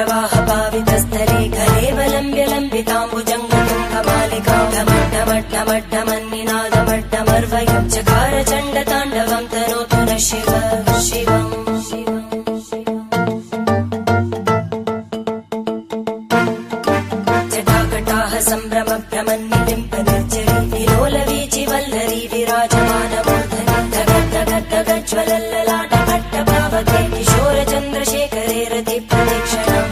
जलप्रवाहपावितस्थले कलेवलम्ब्यलम्बिताम्बुजङ्गतुङ्गमालिकामड्डमड्डमड्डमन्निनादमड्डमर्वयं चकार चण्डताण्डवं तनोतु न शिव शिवम् जटाकटाह सम्भ्रमभ्रमन्निलिम्पनिर्जरी विलोलवीचि वल्लरी विराजमानमूर्धनि धगद्धगद्धगज्ज्वलल्ललाटपट्टपावके किशोरचन्द्रशेखरे रति प्रदक्षिणम्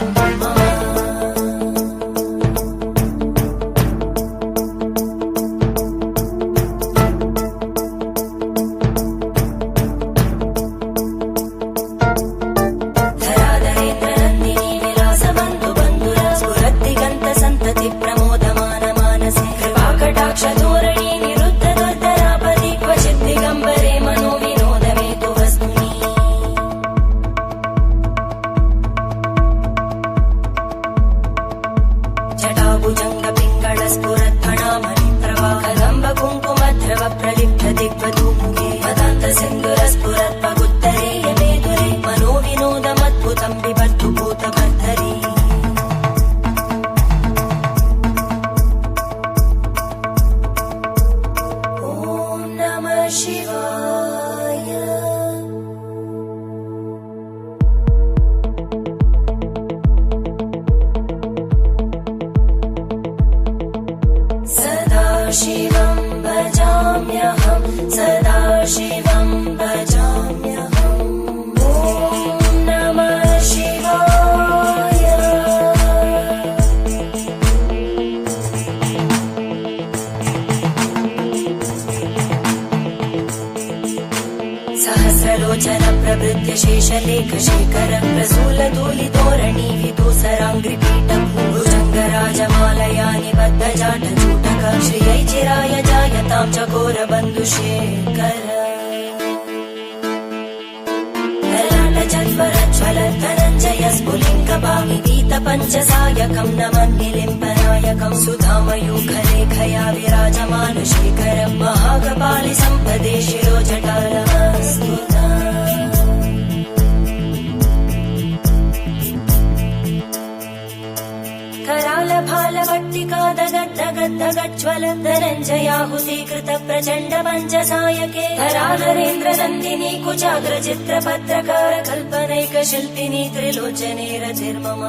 शिवं भजाम्यहं सदा शिवं भजाम्यहम् ॐ नमः शिवाय सहस्रलोचन प्रभृत्य शेषलेख शेखर प्रसूलतूलितोरणि विदूसराङ्घ्रिपीठ भुजङ्गराजमालया निबद्धजाटचूटक श्रियै चिराय जायतां चकोरबन्धुशेखर ललाटजन्वरज्ज्वल धनञ्जय स्फुलिङ्गपाविदीतपञ्चसायकं नमन्निलिम्पनायकं सुधामयूखलेखया विराजमानशेखरं महाकपालि सम्पदे शिरोजटालमस्तुता करालभालवट्टिका दगद्धगद्धगज्ज्वल धनञ्जयाहुतीकृत प्रचण्ड पञ्चसायके करालरेन्द्रनन्दिनी कुचाग्रचित्रपत्रकार कल्पनैकशिल्पिनी त्रिलोचने रतिर्मम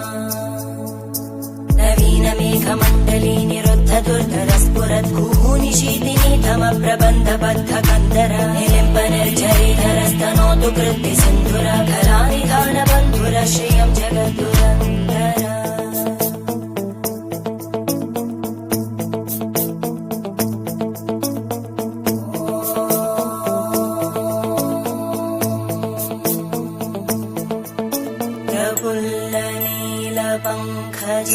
नवीनमेघमण्डली निरुद्ध दुर्धरस्फुरद्भूनिशीतिनी तमप्रबन्धबद्धकन्दर निलिम्पनिर्झरीधरस्तनोतु कृत्ति सिन्धुर कलानिधानबन्धुर श्रियं जगद्दुरन्धर प्रफुल्लनीलपङ्कज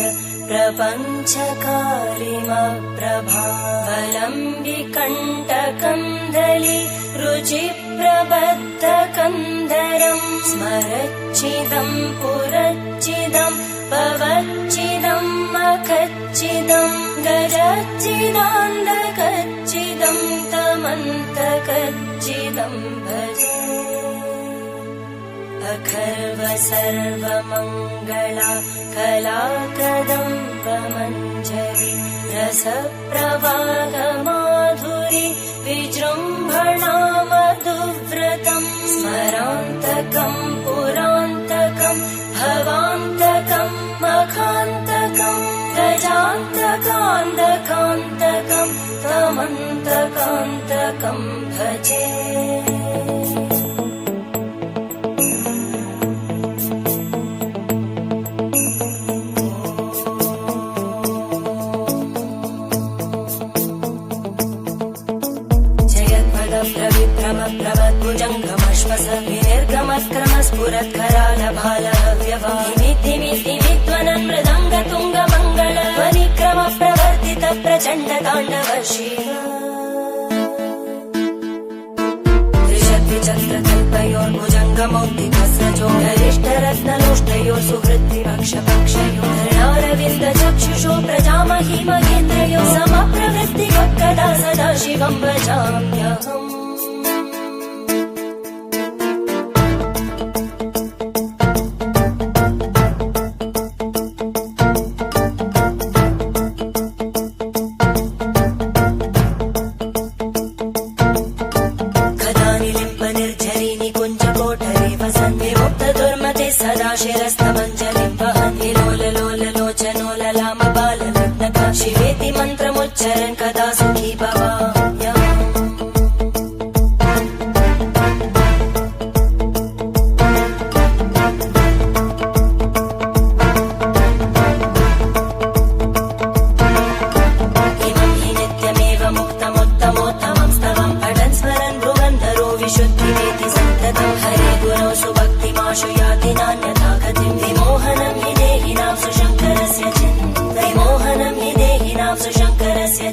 प्रपञ्चकारिमप्रभावलम्बिकण्टकन्दली रुचिप्रबद्धकन्दरं स्मरच्चिदं पुरच्चिदं पवच्चिदं मखच्चिदं गजच्चिदान्धकच्चिदं तमन्तकच्चिदं भजे अखर्व सर्वमङ्गला कलाकदम्बमञ्जरी रसप्रवाहमाधुरी विजृम्भणा मधुव्रतं स्मरान्तकं पुरान्तकं भवान्तकं मखान्तकं गजान्तकान्तकान्तकं तमन्तकान्तकं भजे प्रवद्भुजङ्गमश्वस विनिर्गमत्क्रमस्फुरत्करालभालहव्यवाहिमिद्धिमिद् चण्डताण्डव शिव त्रिशक्तिचक्रकल्पयोर्भुजङ्गमौक्तिकस्रजो गरिष्ठरत्नलोष्टयोः सुहृद्विवक्षपक्षयोः धरणारविन्दचक्षुषो प्रजामहि महेन्द्रयोः समप्रवृत्तिवक्कदा सदा शिवं भजाम्यहम् सदा शिरस्तमञ्जलिं वहन्ति लोललोललोचनोललामबाललग्नका शिवेति मन्त्रमुच्चरन् कदा सुखी भवाम्यहम् इमं हि नित्यमेव मुक्तमुत्तमोत्तमं स्तवं पठन् स्मरन् भ्रुवन्धरो विशुद्धिमेति सन्ततं हरे गुरौ सुभक्तिमाशु याति नान्यथा गतिं विमोहनं हि देहिनां सुशङ्करस्य चिन्तनं विमोहनं हि देहिनां सुशङ्करस्य